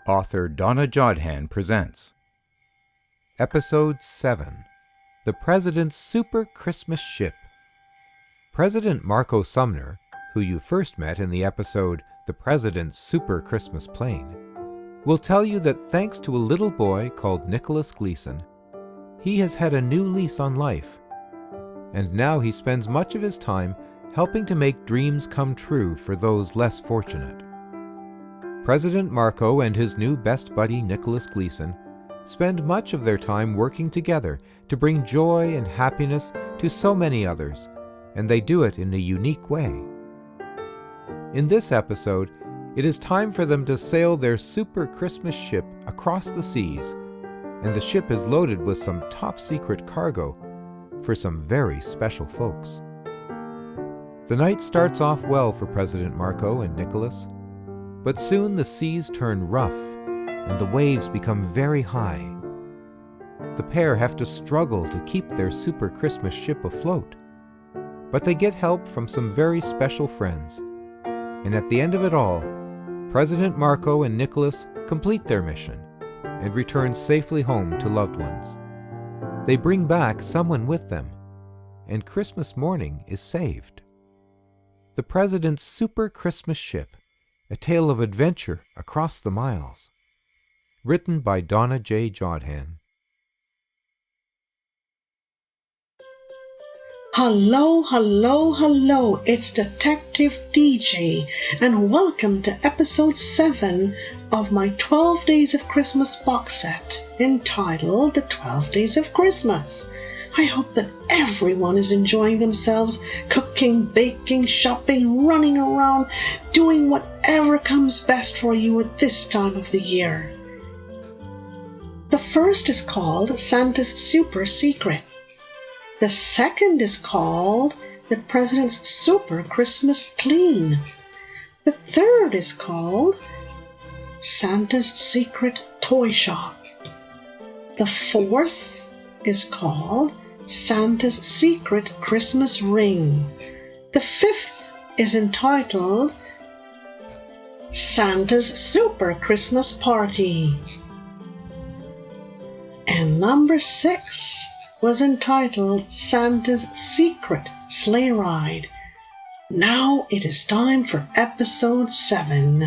Author Donna Jodhan presents Episode 7, The President's Super Christmas Ship. President Marco Sumner, who you first met in the episode The President's Super Christmas Plane, will tell you that thanks to a little boy called Nicholas Gleason, he has had a new lease on life, and now he spends much of his time helping to make dreams come true for those less fortunate. President Marco and his new best buddy Nicholas Gleason spend much of their time working together to bring joy and happiness to so many others, and they do it in a unique way. In this episode, it is time for them to sail their super Christmas ship across the seas, and the ship is loaded with some top-secret cargo for some very special folks. The night starts off well for President Marco and Nicholas, but soon the seas turn rough and the waves become very high. The pair have to struggle to keep their super Christmas ship afloat, but they get help from some very special friends. And at the end of it all, President Marco and Nicholas complete their mission and return safely home to loved ones. They bring back someone with them, and Christmas morning is saved. The President's Super Christmas Ship, a tale of adventure across the miles. Written by Donna J. Jodhan. Hello, hello, hello, it's Detective DJ, and welcome to episode 7 of my 12 Days of Christmas box set, entitled The 12 Days of Christmas. I hope that everyone is enjoying themselves, cooking, baking, shopping, running around, doing whatever comes best for you at this time of the year. The first is called Santa's Super Secret. The second is called The President's Super Christmas Plane. The third is called Santa's Secret Toy Shop. The fourth is called Santa's Secret Christmas Ring. The fifth is entitled Santa's Super Christmas Party. And number 6 was entitled Santa's Secret Sleigh Ride. Now it is time for episode 7,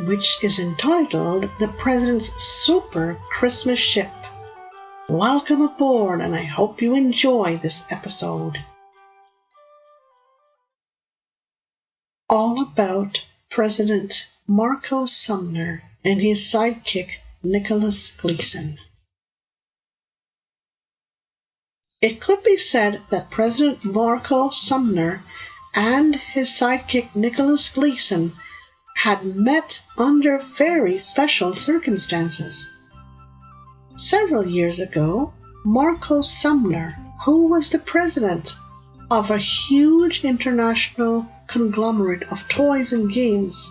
which is entitled The President's Super Christmas Ship. Welcome aboard, and I hope you enjoy this episode. All about President Marco Sumner and his sidekick Nicholas Gleason. It could be said that President Marco Sumner and his sidekick Nicholas Gleason had met under very special circumstances. Several years ago, Marco Sumner, who was the president of a huge international conglomerate of toys and games,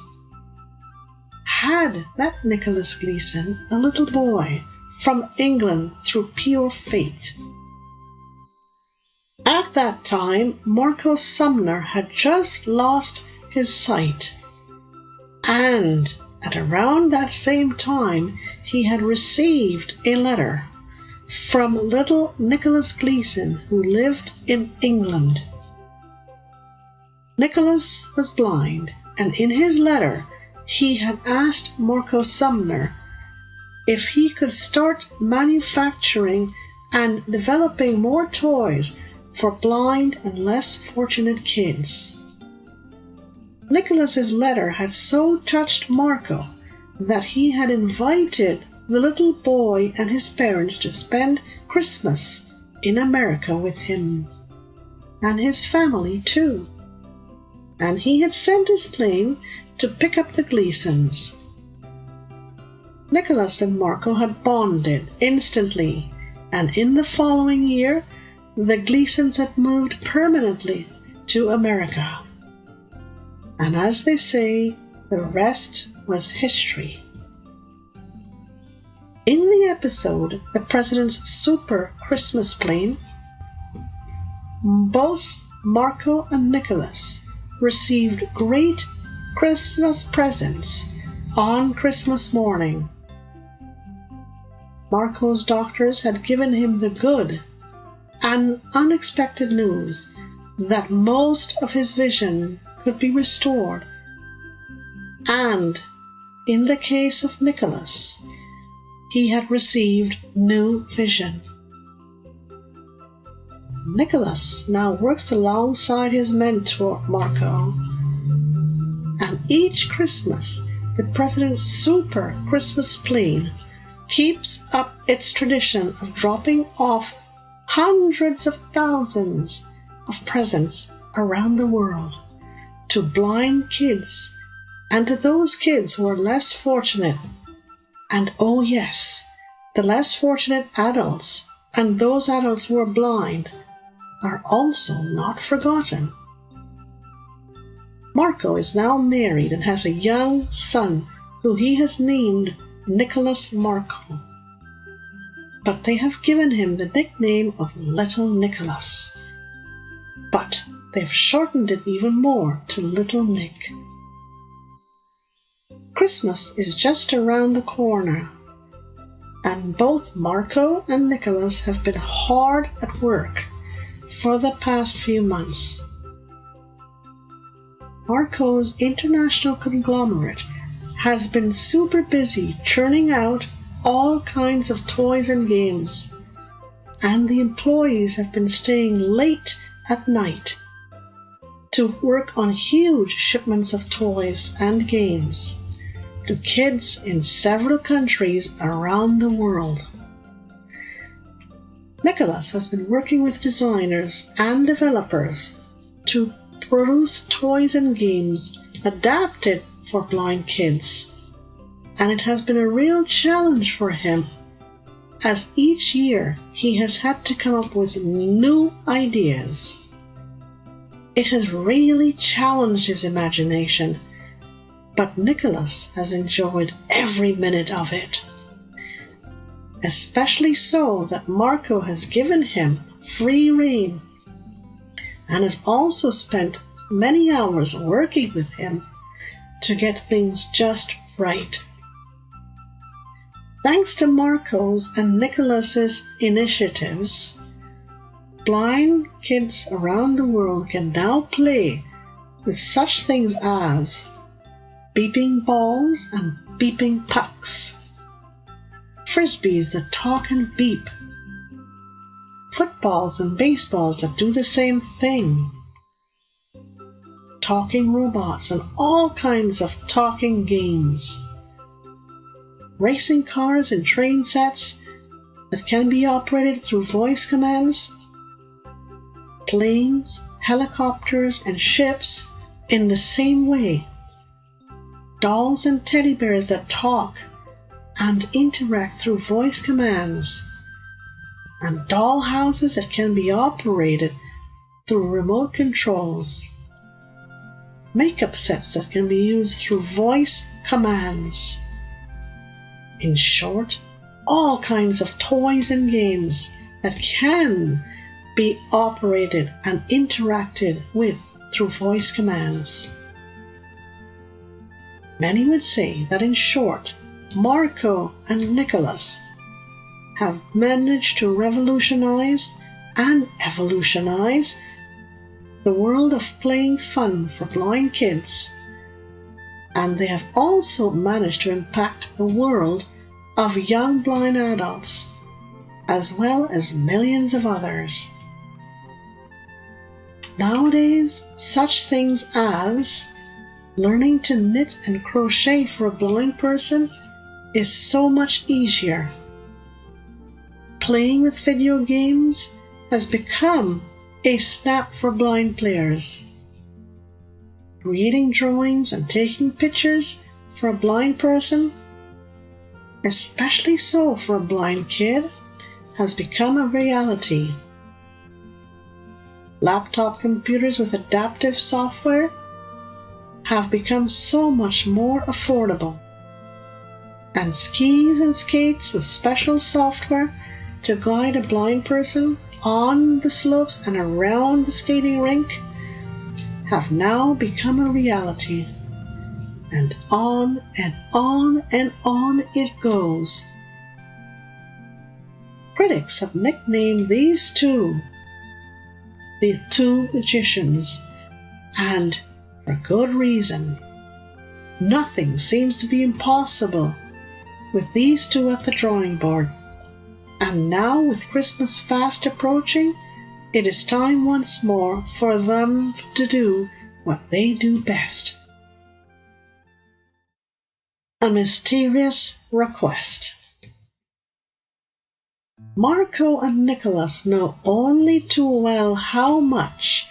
had met Nicholas Gleason, a little boy from England, through pure fate. At that time, Marco Sumner had just lost his sight, and at around that same time, he had received a letter from little Nicholas Gleason, who lived in England. Nicholas was blind, and in his letter, he had asked Marco Sumner if he could start manufacturing and developing more toys for blind and less fortunate kids. Nicholas's letter had so touched Marco that he had invited the little boy and his parents to spend Christmas in America with him, and his family too. And he had sent his plane to pick up the Gleasons. Nicholas and Marco had bonded instantly, and in the following year, the Gleasons had moved permanently to America. And as they say, the rest was history. In the episode, The President's Super Christmas Plane, both Marco and Nicholas received great Christmas presents on Christmas morning Marco's doctors had given him the good and unexpected news that most of his vision could be restored. And in the case of Nicholas, he had received new vision. Nicholas now works alongside his mentor, Marco, and each Christmas, the President's Super Christmas plane keeps up its tradition of dropping off hundreds of thousands of presents around the world to blind kids and to those kids who are less fortunate. And oh yes, the less fortunate adults and those adults who are blind are also not forgotten. Marco is now married and has a young son who he has named Nicholas Marco. But they have given him the nickname of Little Nicholas. But they've shortened it even more to Little Nick. Christmas is just around the corner, and both Marco and Nicholas have been hard at work for the past few months. Marco's international conglomerate has been super busy churning out all kinds of toys and games, and the employees have been staying late at night to work on huge shipments of toys and games to kids in several countries around the world. Nicholas has been working with designers and developers to produce toys and games adapted for blind kids, and it has been a real challenge for him, as each year he has had to come up with new ideas. It has really challenged his imagination, but Nicholas has enjoyed every minute of it. Especially so that Marco has given him free rein and has also spent many hours working with him to get things just right. Thanks to Marco's and Nicholas's initiatives, blind kids around the world can now play with such things as beeping balls and beeping pucks, frisbees that talk and beep, footballs and baseballs that do the same thing, talking robots and all kinds of talking games, racing cars and train sets that can be operated through voice commands, planes, helicopters, and ships in the same way, dolls and teddy bears that talk and interact through voice commands, and doll houses that can be operated through remote controls, makeup sets that can be used through voice commands. In short, all kinds of toys and games that can be operated and interacted with through voice commands. Many would say that in short, Marco and Nicholas have managed to revolutionize and evolutionize the world of playing fun for blind kids, and they have also managed to impact the world of young blind adults, as well as millions of others. Nowadays, such things as learning to knit and crochet for a blind person is so much easier. Playing with video games has become a snap for blind players. Creating drawings and taking pictures for a blind person, especially so for a blind kid, has become a reality. Laptop computers with adaptive software have become so much more affordable, and skis and skates with special software to guide a blind person on the slopes and around the skating rink have now become a reality. And on and on and on it goes. critics have nicknamed these two the two magicians, and for good reason. Nothing seems to be impossible with these two at the drawing board. And now, with Christmas fast approaching, it is time once more for them to do what they do best. A mysterious request. Marco and Nicholas know only too well how much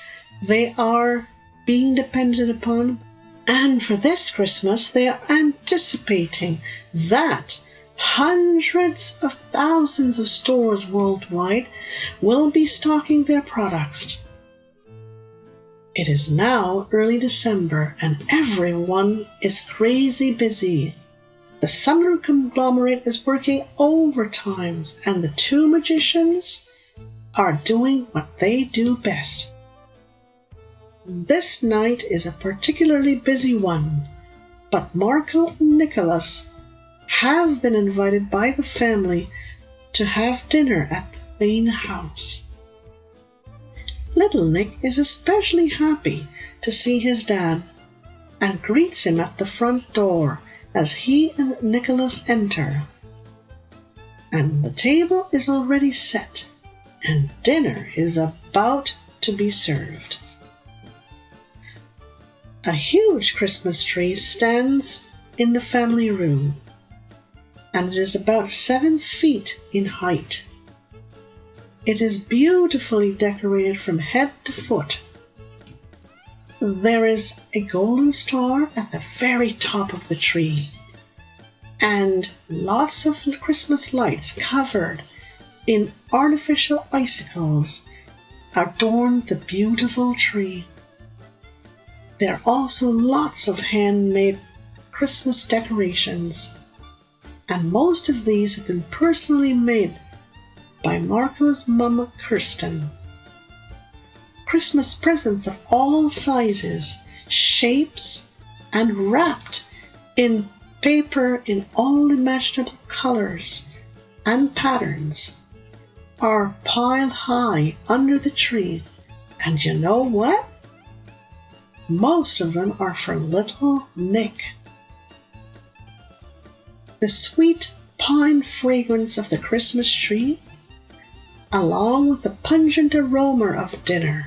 they are being depended upon, and for this Christmas they are anticipating that hundreds of thousands of stores worldwide will be stocking their products. It is now early December and everyone is crazy busy. The Sumner conglomerate is working overtime, and the two magicians are doing what they do best. This night is a particularly busy one, but Marco and Nicholas have been invited by the family to have dinner at the main house. Little Nick is especially happy to see his dad and greets him at the front door as he and Nicholas enter. And the table is already set, and dinner is about to be served. A huge Christmas tree stands in the family room, and it is about 7 feet in height. It is beautifully decorated from head to foot. There is a golden star at the very top of the tree, and lots of Christmas lights covered in artificial icicles adorn the beautiful tree. There are also lots of handmade Christmas decorations, and most of these have been personally made by Marco's mum, Kirsten. Christmas presents of all sizes, shapes, and wrapped in paper in all imaginable colors and patterns are piled high under the tree. And you know what? Most of them are for little Nick. The sweet pine fragrance of the Christmas tree, along with the pungent aroma of dinner,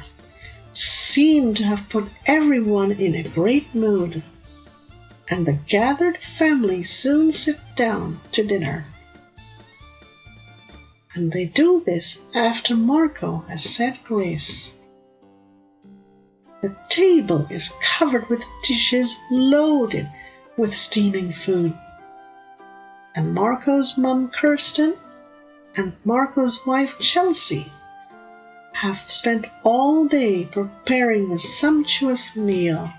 seem to have put everyone in a great mood, and the gathered family soon sit down to dinner. And they do this after Marco has said grace. The table is covered with dishes loaded with steaming food, and Marco's mum Kirsten and Marco's wife Chelsea have spent all day preparing the sumptuous meal.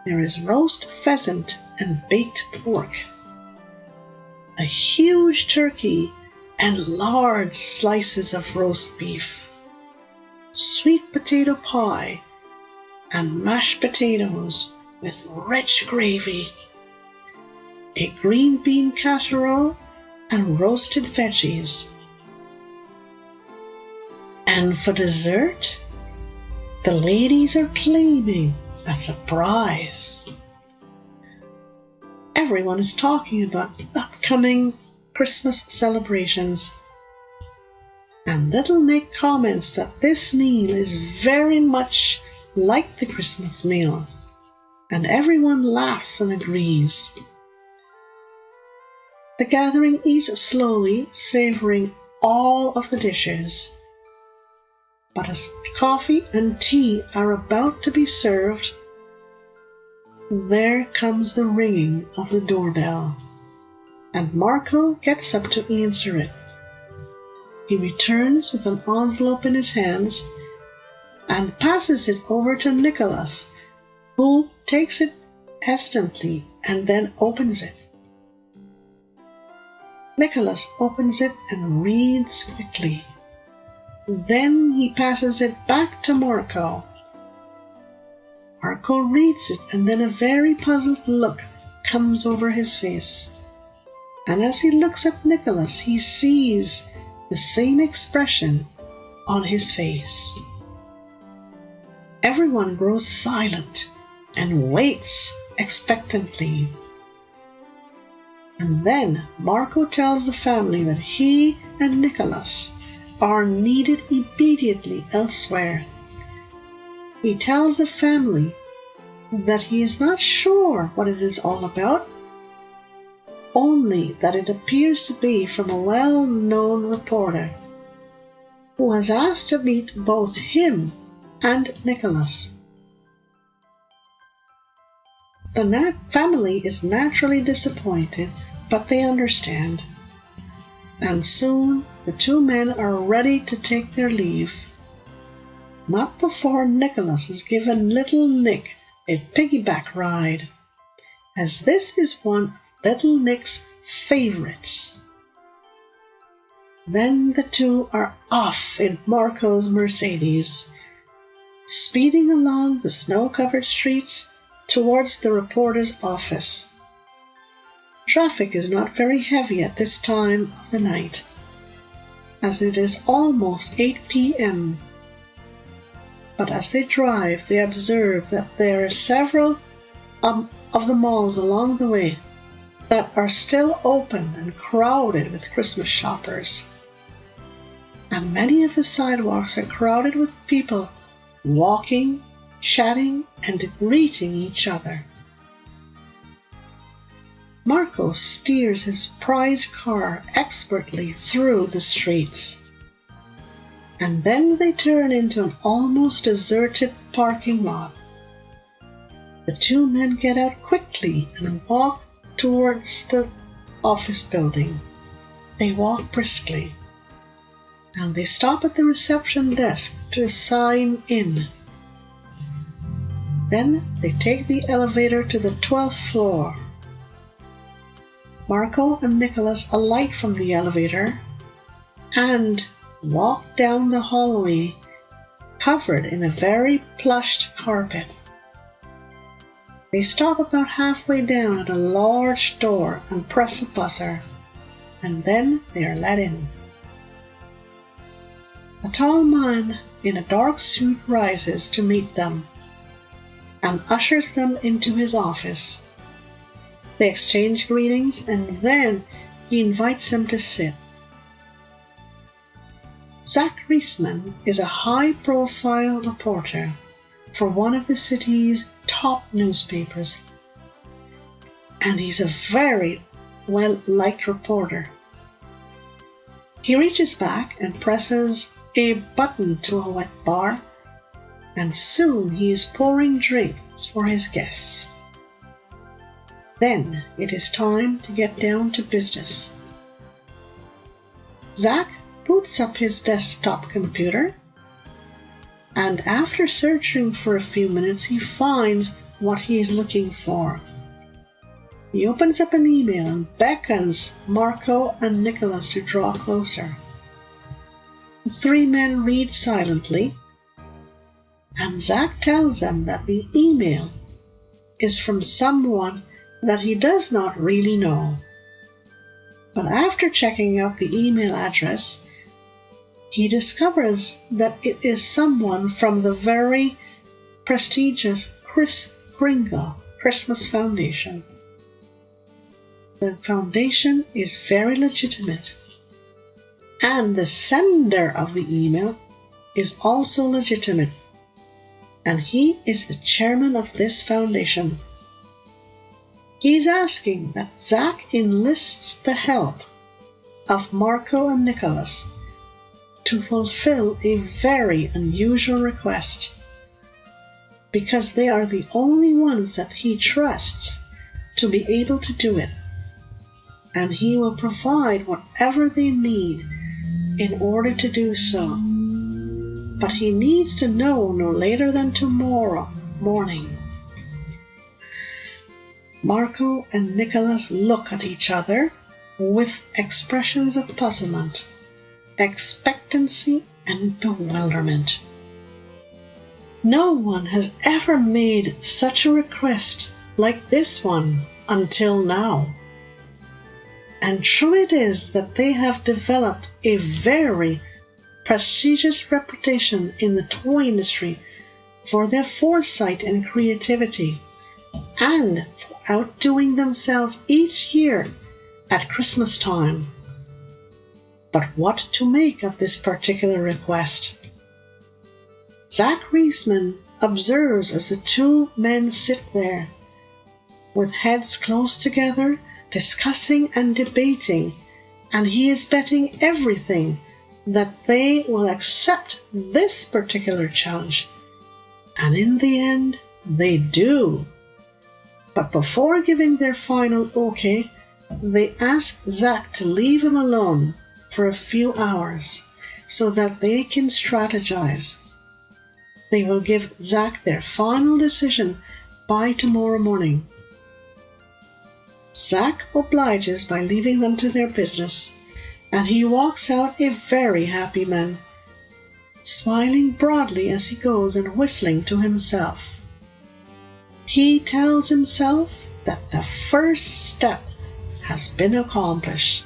There is roast pheasant and baked pork, a huge turkey and large slices of roast beef, sweet potato pie, and mashed potatoes with rich gravy, a green bean casserole, and roasted veggies. And for dessert, the ladies are claiming a surprise. Everyone is talking about upcoming Christmas celebrations, and little Nick comments that this meal is very much like the Christmas meal, and everyone laughs and agrees. The gathering eats slowly, savoring all of the dishes. But as coffee and tea are about to be served, there comes the ringing of the doorbell, and Marco gets up to answer it. He returns with an envelope in his hands and passes it over to Nicholas, who takes it hesitantly and then opens it. Nicholas opens it and reads quickly. Then he passes it back to Marco. Marco reads it, and then a very puzzled look comes over his face. and as he looks at Nicholas, he sees the same expression on his face. Everyone grows silent and waits expectantly. And then Marco tells the family that he and Nicholas are needed immediately elsewhere. He tells the family that he is not sure what it is all about, only that it appears to be from a well-known reporter who has asked to meet both him and Nicholas. The family is naturally disappointed, but they understand. And soon the two men are ready to take their leave. Not before Nicholas has given little Nick a piggyback ride, as this is one of little Nick's favorites. Then the two are off in Marco's Mercedes, speeding along the snow-covered streets towards the reporter's office. Traffic is not very heavy at this time of the night, as it is almost 8 p.m. But as they drive, they observe that there are several of the malls along the way that are still open and crowded with Christmas shoppers. And many of the sidewalks are crowded with people walking, chatting, and greeting each other. Marco steers his prized car expertly through the streets, and then they turn into an almost deserted parking lot. The two men get out quickly and walk towards the office building. They walk briskly, and they stop at the reception desk to sign in. Then they take the elevator to the 12th floor. Marco and Nicholas alight from the elevator and walk down the hallway covered in a very plushed carpet. They stop about halfway down at a large door and press a buzzer, and then they are let in. A tall man in a dark suit rises to meet them and ushers them into his office. They exchange greetings, and then he invites them to sit. Zach Reisman is a high-profile reporter for one of the city's top newspapers, and he's a very well-liked reporter. He reaches back and presses a button to a wet bar, and soon he is pouring drinks for his guests. Then it is time to get down to business. Zach boots up his desktop computer, and after searching for a few minutes, he finds what he is looking for. He opens up an email and beckons Marco and Nicholas to draw closer. The three men read silently, and Zach tells them that the email is from someone that he does not really know. But after checking out the email address, he discovers that it is someone from the very prestigious Kris Kringle Christmas Foundation. The foundation is very legitimate, and the sender of the email is also legitimate, and he is the chairman of this foundation. He's asking that Zach enlists the help of Marco and Nicholas to fulfill a very unusual request, because they are the only ones that he trusts to be able to do it, and he will provide whatever they need in order to do so. But he needs to know no later than tomorrow morning. Marco and Nicholas look at each other with expressions of puzzlement, expectancy, and bewilderment. No one has ever made such a request like this one until now. And true it is that they have developed a very prestigious reputation in the toy industry for their foresight and creativity, and for outdoing themselves each year at Christmas time. But what to make of this particular request? Zach Reisman observes as the two men sit there, with heads close together, discussing and debating, and he is betting everything that they will accept this particular challenge. And in the end, they do. But before giving their final okay, they ask Zach to leave him alone for a few hours so that they can strategize. They will give Zach their final decision by tomorrow morning. Zach obliges by leaving them to their business, and he walks out a very happy man, smiling broadly as he goes and whistling to himself. He tells himself that the first step has been accomplished.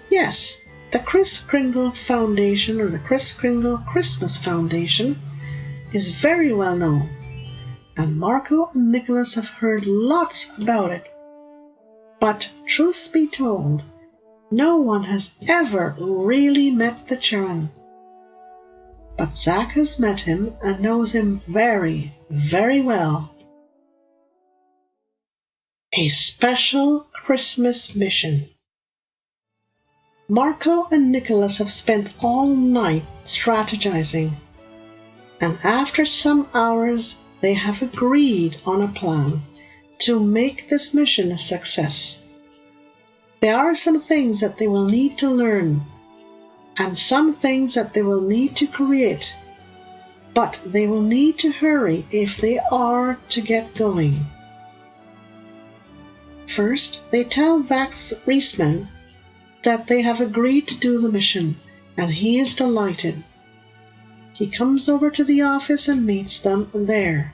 Yes, the Kris Kringle Foundation, or the Kris Kringle Christmas Foundation, is very well known, and Marco and Nicholas have heard lots about it. But truth be told, no one has ever really met the Charon. But Zach has met him and knows him very, very well. A special Christmas mission. Marco and Nicholas have spent all night strategizing, and after some hours they have agreed on a plan to make this mission a success. There are some things that they will need to learn, and some things that they will need to create, but they will need to hurry if they are to get going. First, they tell Zach Reisman that they have agreed to do the mission, and he is delighted. He comes over to the office and meets them there,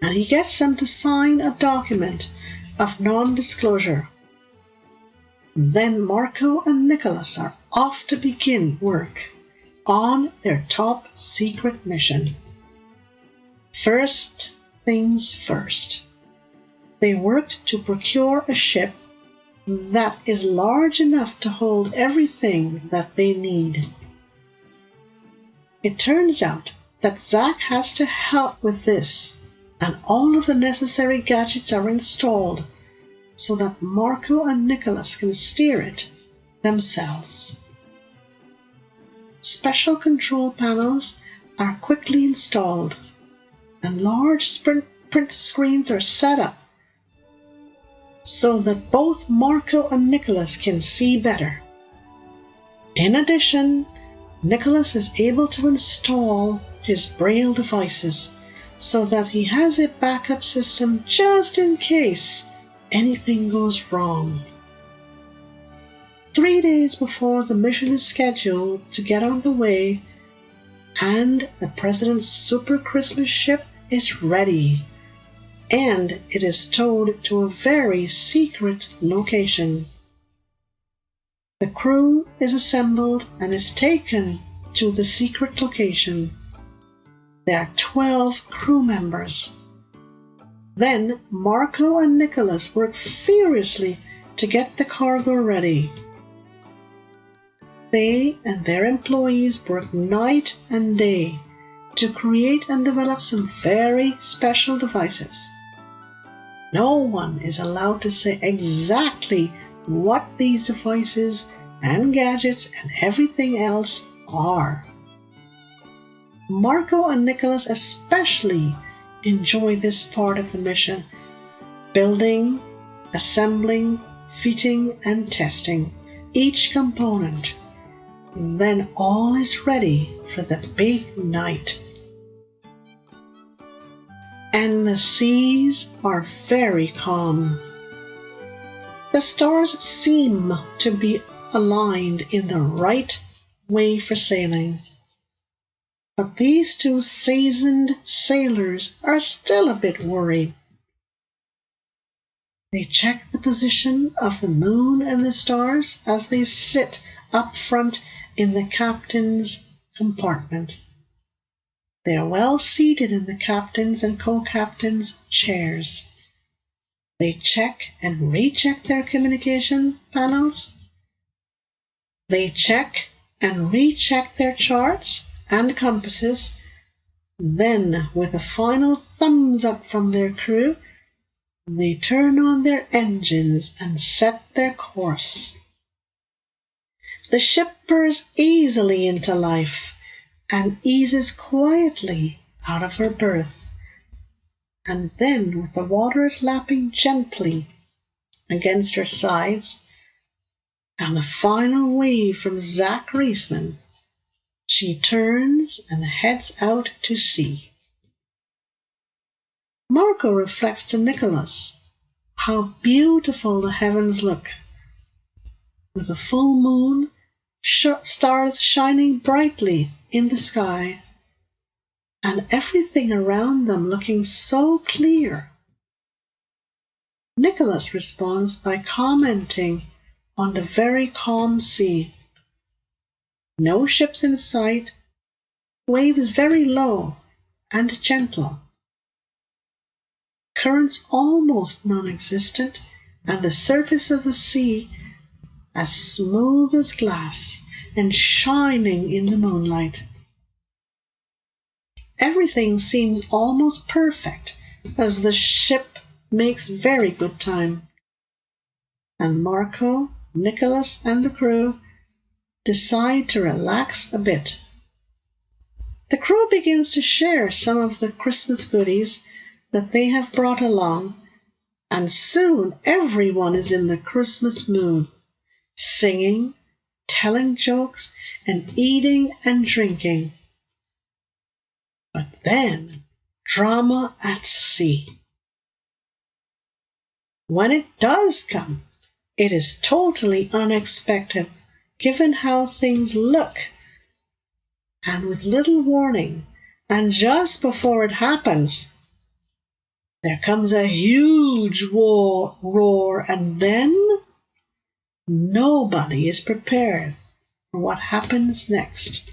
and he gets them to sign a document of non-disclosure. Then Marco and Nicholas are off to begin work on their top secret mission. First things first. They worked to procure a ship that is large enough to hold everything that they need. It turns out that Zach has to help with this, and all of the necessary gadgets are installed so that Marco and Nicholas can steer it themselves. Special control panels are quickly installed, and large print screens are set up so that both Marco and Nicholas can see better. In addition, Nicholas is able to install his Braille devices so that he has a backup system just in case anything goes wrong. 3 days before the mission is scheduled to get on the way, and the President's Super Christmas ship is ready, and it is towed to a very secret location. The crew is assembled and is taken to the secret location. There are 12 crew members. Then Marco and Nicholas work furiously to get the cargo ready. They and their employees work night and day to create and develop some very special devices. No one is allowed to say exactly what these devices and gadgets and everything else are. Marco and Nicholas especially enjoy this part of the mission: building, assembling, fitting, and testing each component. Then all is ready for the big night. And the seas are very calm. The stars seem to be aligned in the right way for sailing. But these two seasoned sailors are still a bit worried. They check the position of the moon and the stars as they sit up front in the captain's compartment. They are well seated in the captain's and co-captain's chairs. They check and recheck their communication panels. They check and recheck their charts and compasses. Then, with a final thumbs up from their crew, they turn on their engines and set their course. The ship purrs easily into life and eases quietly out of her berth. And then, with the waters lapping gently against her sides and the final wave from Zach Reisman, she turns and heads out to sea. Marco reflects to Nicholas how beautiful the heavens look, with a full moon, stars shining brightly in the sky, and everything around them looking so clear. Nicholas responds by commenting on the very calm sea. No ships in sight, waves very low and gentle, currents almost non-existent, and the surface of the sea as smooth as glass and shining in the moonlight. Everything seems almost perfect as the ship makes very good time, and Marco, Nicholas, and the crew decide to relax a bit. The crew begins to share some of the Christmas goodies that they have brought along, and soon everyone is in the Christmas mood, singing, telling jokes, and eating and drinking. But then, drama at sea. When it does come, it is totally unexpected, given how things look, and with little warning, and just before it happens, there comes a huge roar, and then nobody is prepared for what happens next.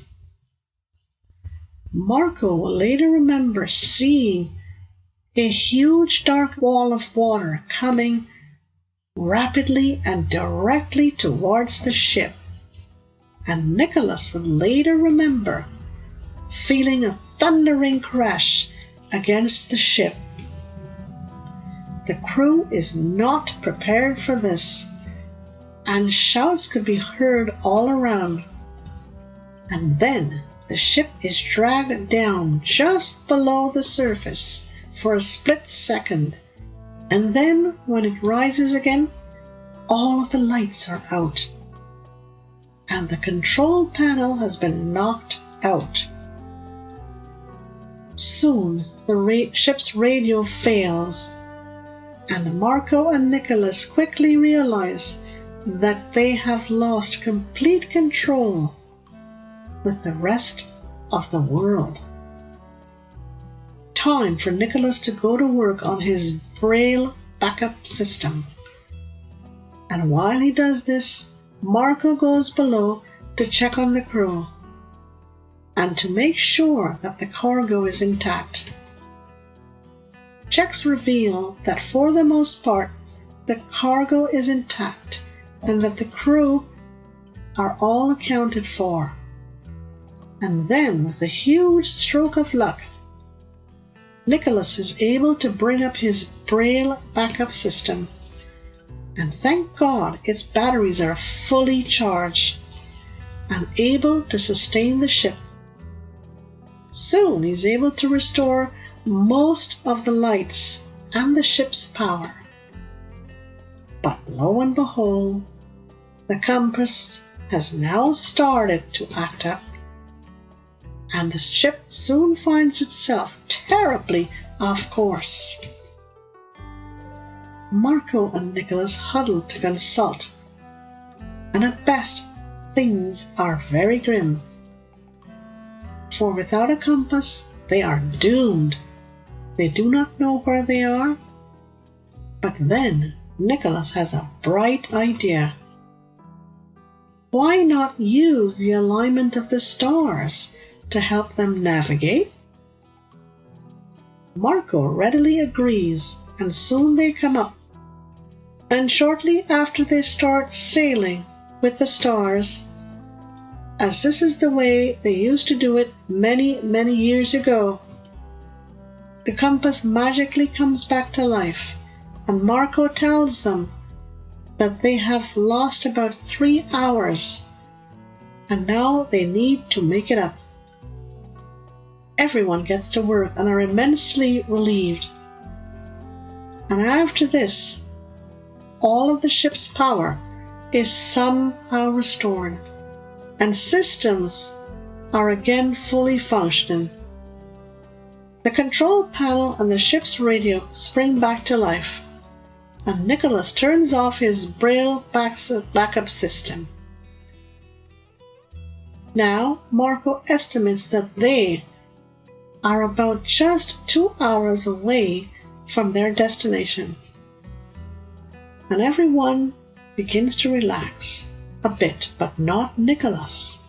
Marco will later remember seeing a huge dark wall of water coming rapidly and directly towards the ship, and Nicholas would later remember feeling a thundering crash against the ship. The crew is not prepared for this, and shouts could be heard all around. And then the ship is dragged down just below the surface for a split second, and then when it rises again, all of the lights are out, and the control panel has been knocked out. Soon the ship's radio fails, and Marco and Nicholas quickly realize that they have lost complete control with the rest of the world. Time for Nicholas to go to work on his Braille backup system. And while he does this, Marco goes below to check on the crew and to make sure that the cargo is intact. Checks reveal that for the most part, the cargo is intact and that the crew are all accounted for. And then, with a huge stroke of luck, Nicholas is able to bring up his Braille backup system, and thank God its batteries are fully charged and able to sustain the ship. Soon he's able to restore most of the lights and the ship's power. But lo and behold, the compass has now started to act up, and the ship soon finds itself terribly off course. Marco and Nicholas huddle to consult, and at best things are very grim. For without a compass, they are doomed. They do not know where they are. But then Nicholas has a bright idea. Why not use the alignment of the stars to help them navigate? Marco readily agrees, and soon they come up. And shortly after they start sailing with the stars, as this is the way they used to do it many, many years ago, the compass magically comes back to life, and Marco tells them that they have lost about 3 hours, and now they need to make it up. Everyone gets to work and are immensely relieved. And after this, all of the ship's power is somehow restored, and systems are again fully functioning. The control panel and the ship's radio spring back to life, and Nicholas turns off his Braille backup system. Now Marco estimates that they are about just 2 hours away from their destination, and everyone begins to relax a bit, but not Nicholas.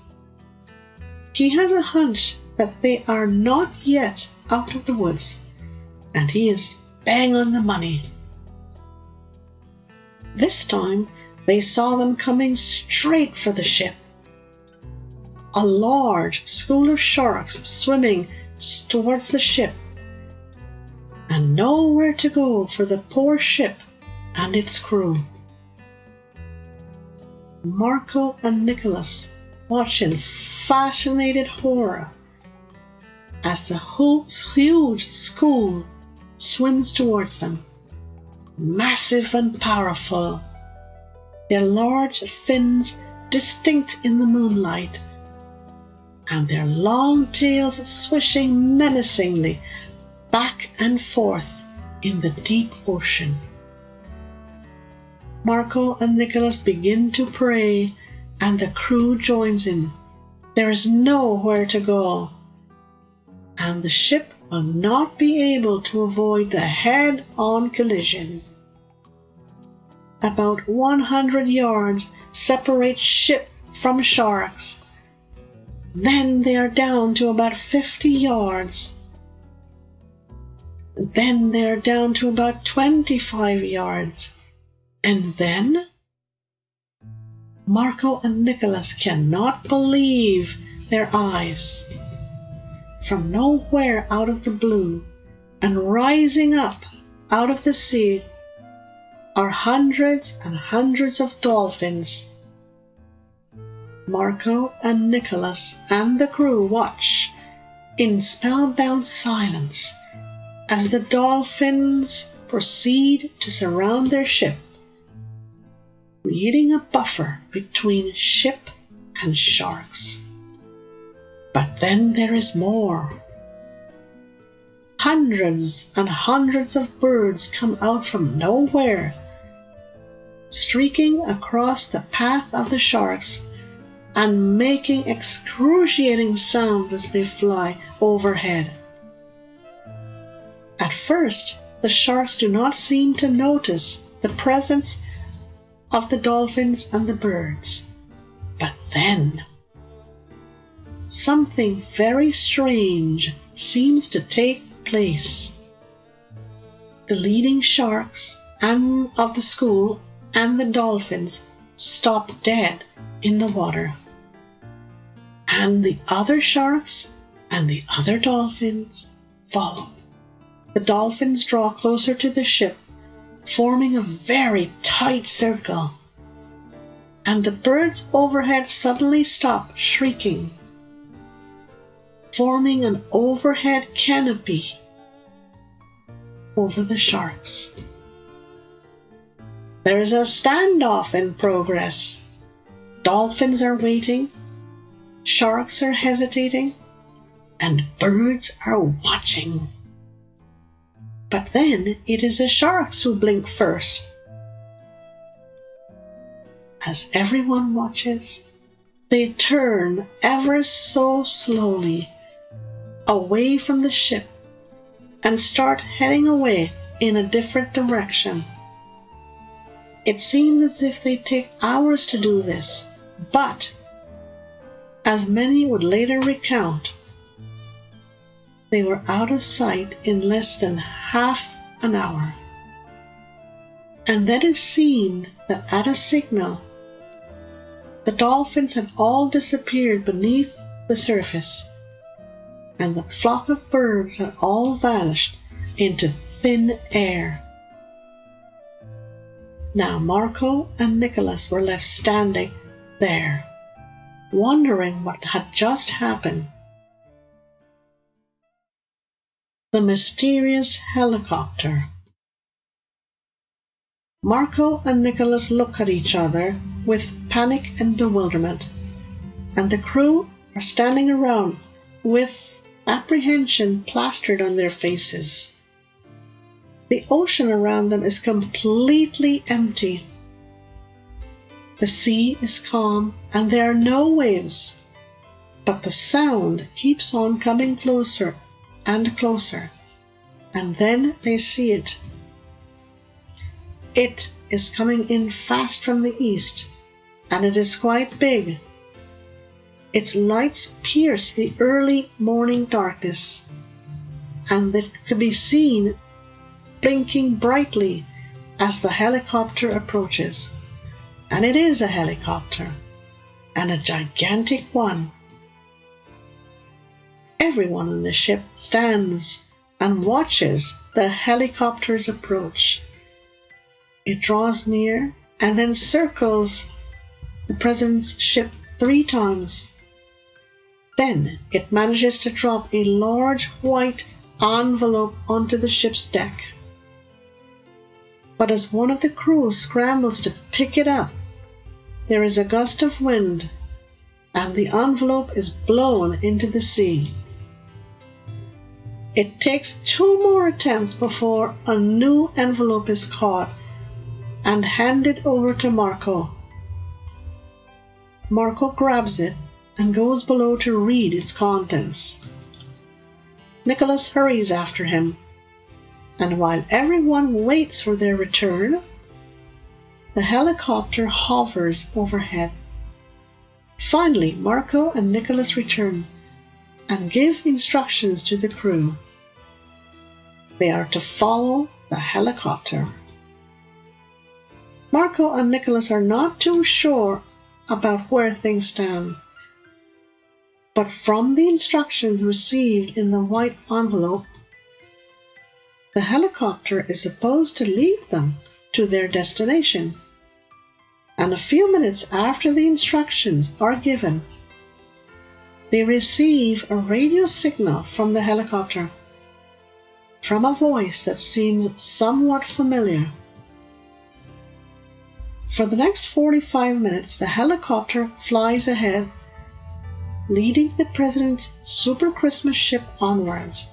He has a hunch that they are not yet out of the woods, and he is bang on the money. This time they saw them coming straight for the ship. A large school of sharks swimming towards the ship, and nowhere to go for the poor ship and its crew. Marco and Nicholas watch in fascinated horror as the huge school swims towards them, massive and powerful, their large fins distinct in the moonlight, and their long tails swishing menacingly back and forth in the deep ocean. Marco and Nicholas begin to pray, and the crew joins in. There is nowhere to go, and the ship will not be able to avoid the head-on collision. About 100 yards separate ship from sharks. Then they are down to about 50 yards. Then they are down to about 25 yards. And then Marco and Nicholas cannot believe their eyes. From nowhere out of the blue, and rising up out of the sea, are hundreds and hundreds of dolphins. Marco and Nicholas and the crew watch in spellbound silence as the dolphins proceed to surround their ship, creating a buffer between ship and sharks. But then there is more. Hundreds and hundreds of birds come out from nowhere, streaking across the path of the sharks and making excruciating sounds as they fly overhead. At first, the sharks do not seem to notice the presence of the dolphins and the birds. But then, something very strange seems to take place. The leading sharks and of the school and the dolphins stop dead in the water, and the other sharks and the other dolphins follow. The dolphins draw closer to the ship, forming a very tight circle, and the birds overhead suddenly stop shrieking, forming an overhead canopy over the sharks. There is a standoff in progress. Dolphins are waiting, sharks are hesitating, and birds are watching. But then it is the sharks who blink first. As everyone watches, they turn ever so slowly away from the ship and start heading away in a different direction. It seems as if they take hours to do this, but, as many would later recount, they were out of sight in less than half an hour. And then it seemed that at a signal, the dolphins had all disappeared beneath the surface, and the flock of birds had all vanished into thin air. Now Marco and Nicholas were left standing there, wondering what had just happened. The mysterious helicopter. Marco and Nicholas look at each other with panic and bewilderment, and the crew are standing around with apprehension plastered on their faces. The ocean around them is completely empty. The sea is calm and there are no waves, but the sound keeps on coming closer and closer, and then they see it. It is coming in fast from the east, and it is quite big. Its lights pierce the early morning darkness, and it could be seen blinking brightly as the helicopter approaches. And it is a helicopter, and a gigantic one. Everyone in the ship stands and watches the helicopter's approach. It draws near and then circles the president's ship 3 times. Then it manages to drop a large white envelope onto the ship's deck. But as one of the crew scrambles to pick it up, there is a gust of wind, and the envelope is blown into the sea. It takes 2 more attempts before a new envelope is caught and handed over to Marco. Marco grabs it and goes below to read its contents. Nicholas hurries after him, and while everyone waits for their return, the helicopter hovers overhead. Finally, Marco and Nicholas return and give instructions to the crew. They are to follow the helicopter. Marco and Nicholas are not too sure about where things stand, but from the instructions received in the white envelope, the helicopter is supposed to lead them to their destination. And a few minutes after the instructions are given, they receive a radio signal from the helicopter, from a voice that seems somewhat familiar. For the next 45 minutes, the helicopter flies ahead, leading the president's Super Christmas ship onwards.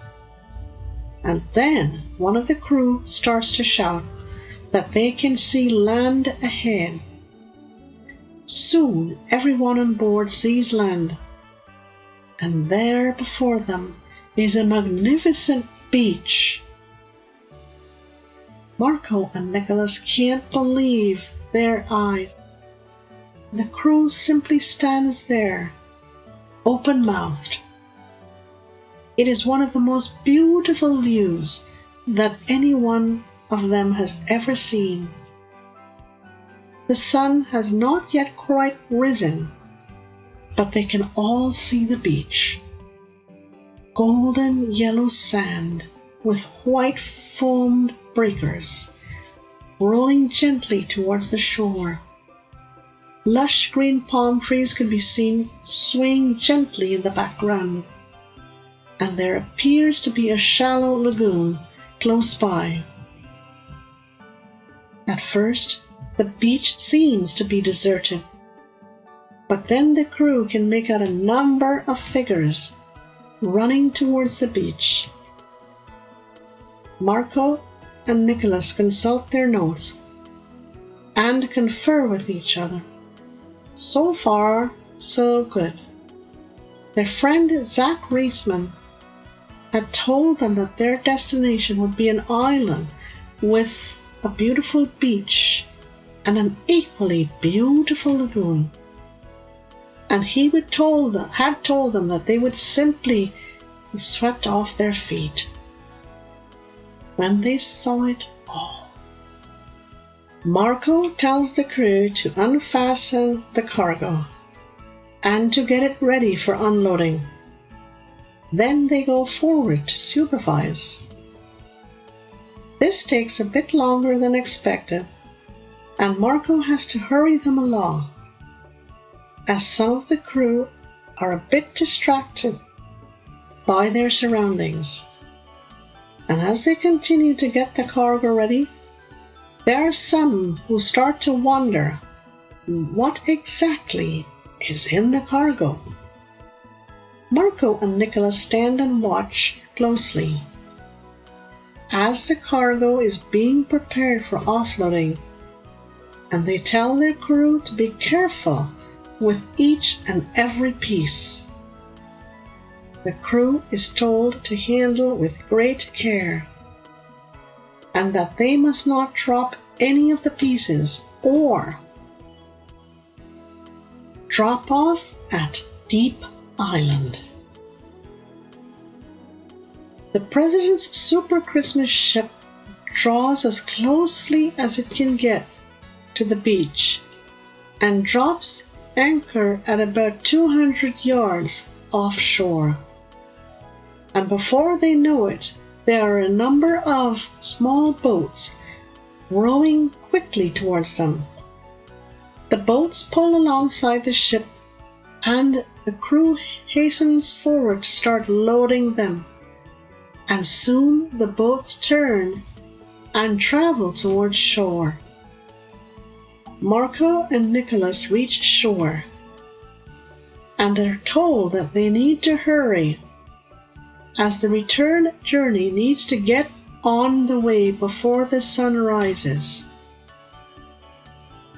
And then one of the crew starts to shout that they can see land ahead. Soon everyone on board sees land, and there before them is a magnificent beach. Marco and Nicholas can't believe their eyes. The crew simply stands there, open-mouthed. It is one of the most beautiful views that any one of them has ever seen. The sun has not yet quite risen, but they can all see the beach. Golden yellow sand with white foamed breakers rolling gently towards the shore. Lush green palm trees could be seen swaying gently in the background, and there appears to be a shallow lagoon close by. At first, the beach seems to be deserted, but then the crew can make out a number of figures running towards the beach. Marco and Nicholas consult their notes and confer with each other. So far, so good. Their friend Zach Reisman had told them that their destination would be an island with a beautiful beach and an equally beautiful lagoon. And he had told them that they would simply be swept off their feet when they saw it all. Marco tells the crew to unfasten the cargo and to get it ready for unloading. Then they go forward to supervise. This takes a bit longer than expected, and Marco has to hurry them along, as some of the crew are a bit distracted by their surroundings. And as they continue to get the cargo ready, there are some who start to wonder what exactly is in the cargo. Marco and Nicholas stand and watch closely as the cargo is being prepared for offloading, and they tell their crew to be careful with each and every piece. The crew is told to handle with great care, and that they must not drop any of the pieces or drop off at Deep Island. The President's Super Christmas ship draws as closely as it can get to the beach and drops anchor at about 200 yards offshore. And before they know it, there are a number of small boats rowing quickly towards them. The boats pull alongside the ship, and the crew hastens forward to start loading them. And soon the boats turn and travel towards shore. Marco and Nicholas reach shore, and are told that they need to hurry, as the return journey needs to get on the way before the sun rises.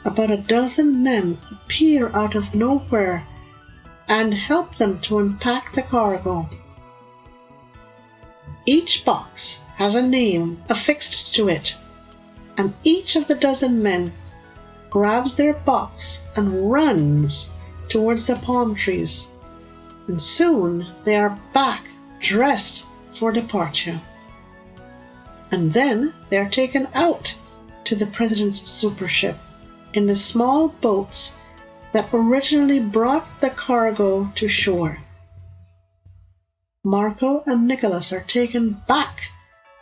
About a dozen men appear out of nowhere and help them to unpack the cargo. Each box has a name affixed to it, and each of the dozen men grabs their box and runs towards the palm trees, and soon they are back dressed for departure. And then they are taken out to the President's super ship in the small boats that originally brought the cargo to shore. Marco and Nicholas are taken back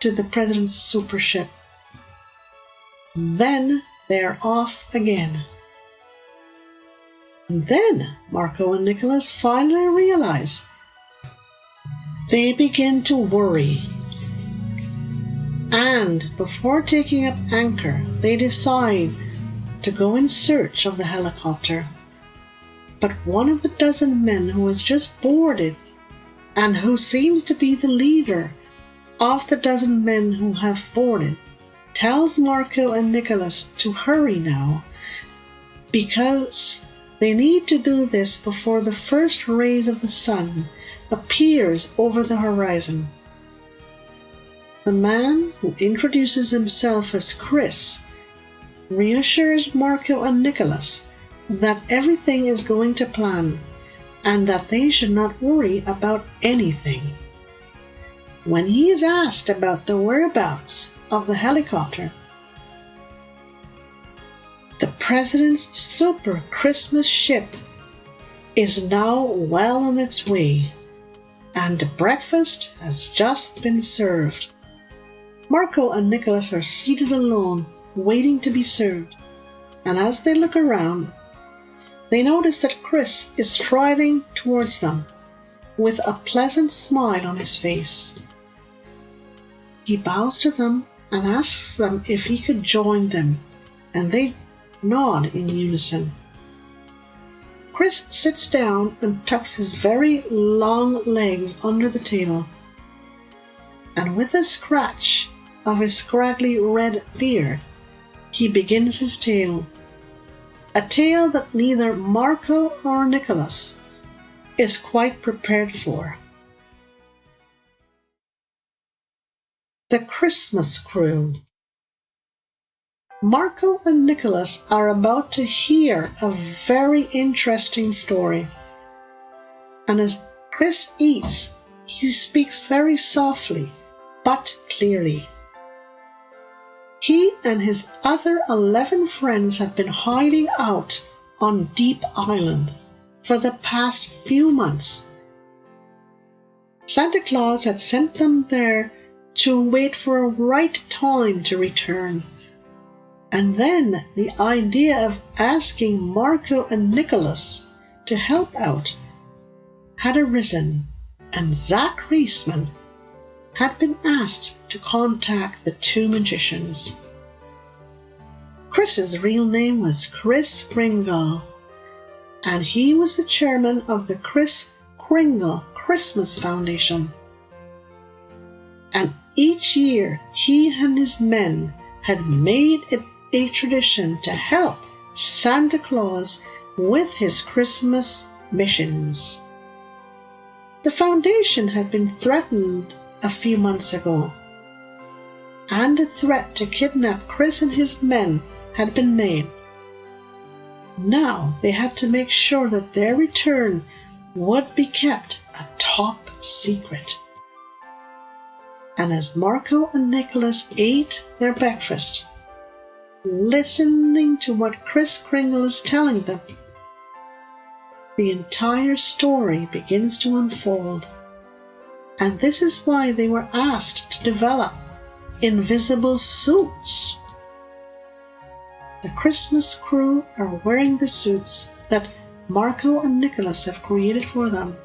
to the President's super ship. Then they are off again. And then Marco and Nicholas finally realize. They begin to worry. And before taking up anchor, they decide to go in search of the helicopter. But one of the dozen men who has just boarded, and who seems to be the leader of the dozen men who have boarded, tells Marco and Nicholas to hurry now, because they need to do this before the first rays of the sun appears over the horizon. The man, who introduces himself as Chris, reassures Marco and Nicholas that everything is going to plan and that they should not worry about anything. When he is asked about the whereabouts of the helicopter, the President's Super Christmas ship is now well on its way, and breakfast has just been served. Marco and Nicholas are seated alone, waiting to be served, and as they look around, they notice that Chris is striding towards them with a pleasant smile on his face. He bows to them and asks them if he could join them, and they nod in unison. Chris sits down and tucks his very long legs under the table, and with a scratch of his scraggly red beard, he begins his tale. A tale that neither Marco nor Nicholas is quite prepared for. The Christmas Crew. Marco and Nicholas are about to hear a very interesting story. And as Chris eats, he speaks very softly, but clearly. He and his other 11 friends have been hiding out on Deep Island for the past few months. Santa Claus had sent them there to wait for a right time to return. And then the idea of asking Marco and Nicholas to help out had arisen, and Zach Reisman had been asked to contact the two magicians. Chris's real name was Kris Kringle, and he was the chairman of the Kris Kringle Christmas Foundation. And each year he and his men had made it a tradition to help Santa Claus with his Christmas missions. The foundation had been threatened a few months ago, and a threat to kidnap Chris and his men had been made. Now they had to make sure that their return would be kept a top secret. And as Marco and Nicholas ate their breakfast, listening to what Kris Kringle is telling them, the entire story begins to unfold. And this is why they were asked to develop invisible suits. The Christmas crew are wearing the suits that Marco and Nicholas have created for them.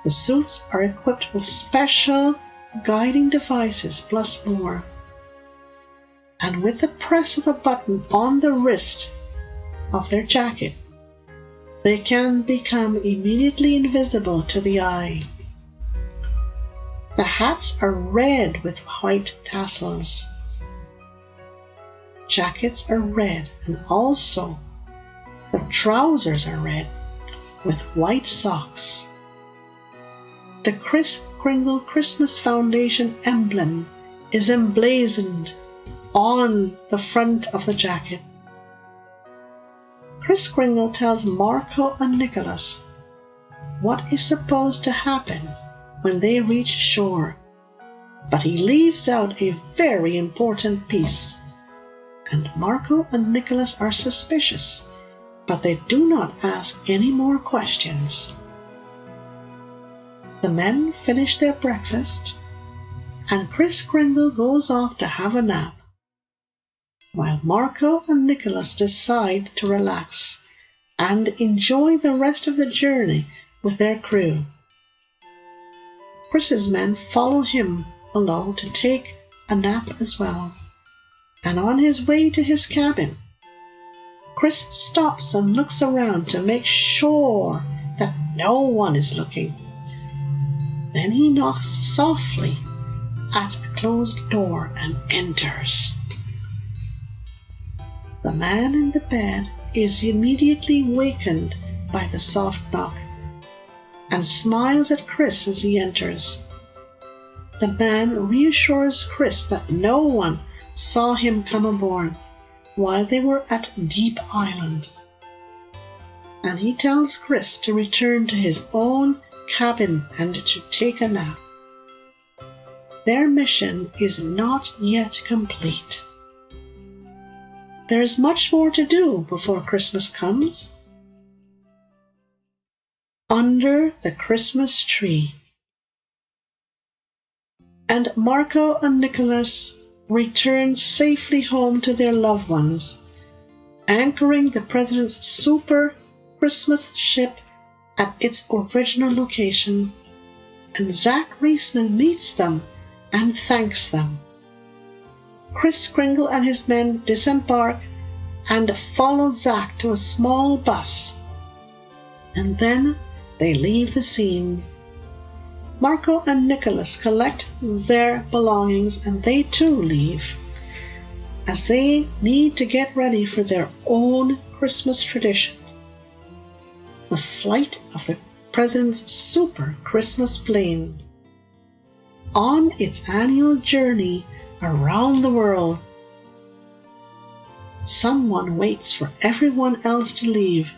The suits are equipped with special guiding devices plus more. And with the press of a button on the wrist of their jacket, they can become immediately invisible to the eye. The hats are red with white tassels. Jackets are red, and also the trousers are red with white socks. The Kris Kringle Christmas Foundation emblem is emblazoned on the front of the jacket. Kris Kringle tells Marco and Nicholas what is supposed to happen when they reach shore, but he leaves out a very important piece, and Marco and Nicholas are suspicious, but they do not ask any more questions. The men finish their breakfast, and Kris Kringle goes off to have a nap, while Marco and Nicholas decide to relax and enjoy the rest of the journey with their crew. Chris's men follow him below to take a nap as well, and on his way to his cabin, Chris stops and looks around to make sure that no one is looking. Then he knocks softly at a closed door and enters. The man in the bed is immediately wakened by the soft knock and smiles at Chris as he enters. The man reassures Chris that no one saw him come aboard while they were at Deep Island, and he tells Chris to return to his own cabin and to take a nap. Their mission is not yet complete. There is much more to do before Christmas comes. Under the Christmas tree. And Marco and Nicholas return safely home to their loved ones, anchoring the President's super Christmas ship at its original location, and Zach Reisman meets them and thanks them. Kris Kringle and his men disembark and follow Zach to a small bus, and then they leave the scene. Marco and Nicholas collect their belongings and they too leave, as they need to get ready for their own Christmas tradition, the flight of the President's super Christmas plane. On its annual journey around the world, someone waits for everyone else to leave.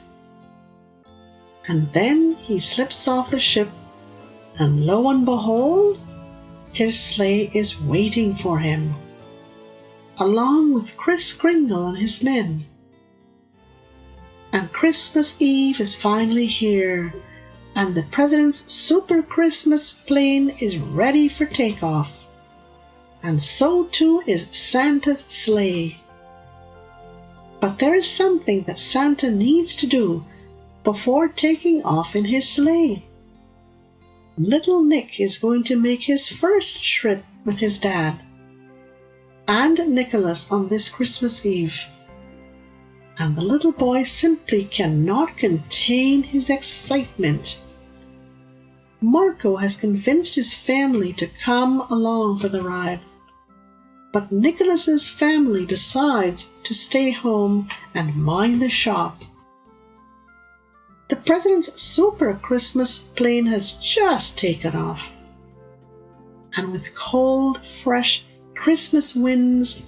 And then he slips off the ship, and lo and behold, his sleigh is waiting for him, along with Kris Kringle and his men. And Christmas Eve is finally here, and the President's Super Christmas plane is ready for takeoff. And so too is Santa's sleigh. But there is something that Santa needs to do before taking off in his sleigh. Little Nick is going to make his first trip with his dad and Nicholas on this Christmas Eve. And the little boy simply cannot contain his excitement. Marco has convinced his family to come along for the ride, but Nicholas's family decides to stay home and mind the shop. The President's Super Christmas plane has just taken off, and with cold, fresh Christmas winds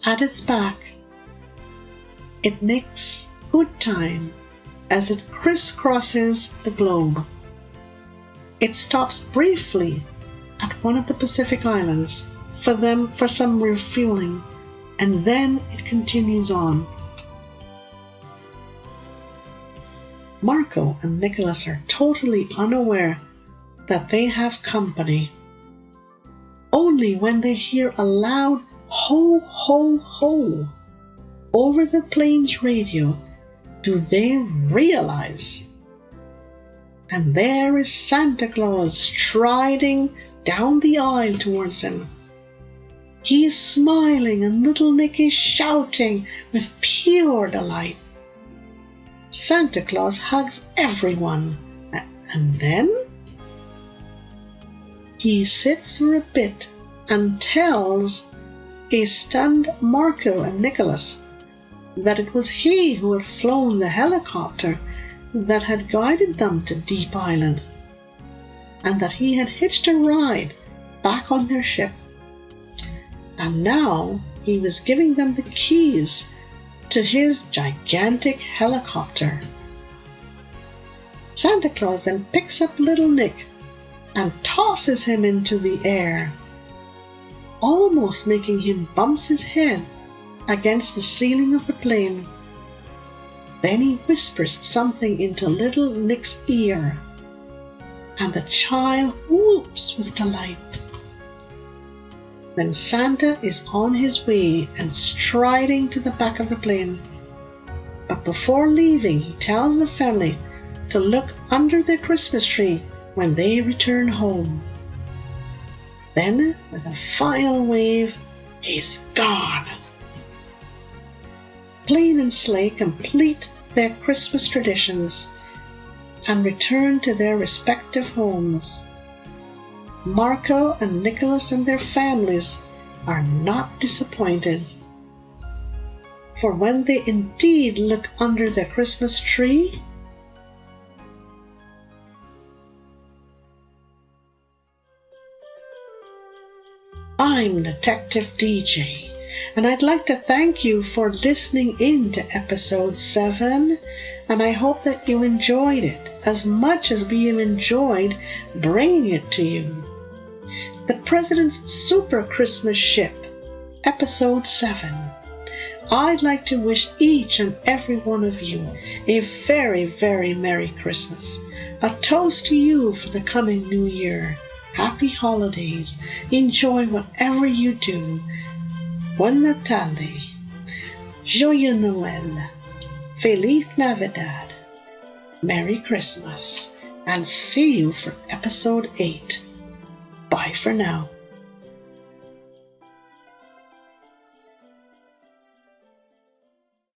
at its back, it makes good time as it crisscrosses the globe. It stops briefly at one of the Pacific Islands for some refueling, and then it continues on. Marco and Nicholas are totally unaware that they have company. Only when they hear a loud ho, ho, ho over the plane's radio do they realize. And there is Santa Claus striding down the aisle towards them. He is smiling and little Nick is shouting with pure delight. Santa Claus hugs everyone, and then he sits for a bit and tells a stunned Marco and Nicholas that it was he who had flown the helicopter that had guided them to Deep Island, and that he had hitched a ride back on their ship, and now he was giving them the keys to his gigantic helicopter. Santa Claus then picks up little Nick and tosses him into the air, almost making him bump his head against the ceiling of the plane. Then he whispers something into little Nick's ear, and the child whoops with delight. Then Santa is on his way and striding to the back of the plane. But before leaving, he tells the family to look under their Christmas tree when they return home. Then, with a final wave, he's gone. Plane and sleigh complete their Christmas traditions and return to their respective homes. Marco and Nicholas and their families are not disappointed, for when they indeed look under their Christmas tree, I'm Detective DJ, and I'd like to thank you for listening in to episode 7, and I hope that you enjoyed it as much as we have enjoyed bringing it to you. The President's Super Christmas Ship, episode 7. I'd like to wish each and every one of you a very, very Merry Christmas. A toast to you for the coming New Year. Happy holidays. Enjoy whatever you do. Buon Natale. Joyeux Noël. Feliz Navidad. Merry Christmas. And see you for episode 8. Bye for now.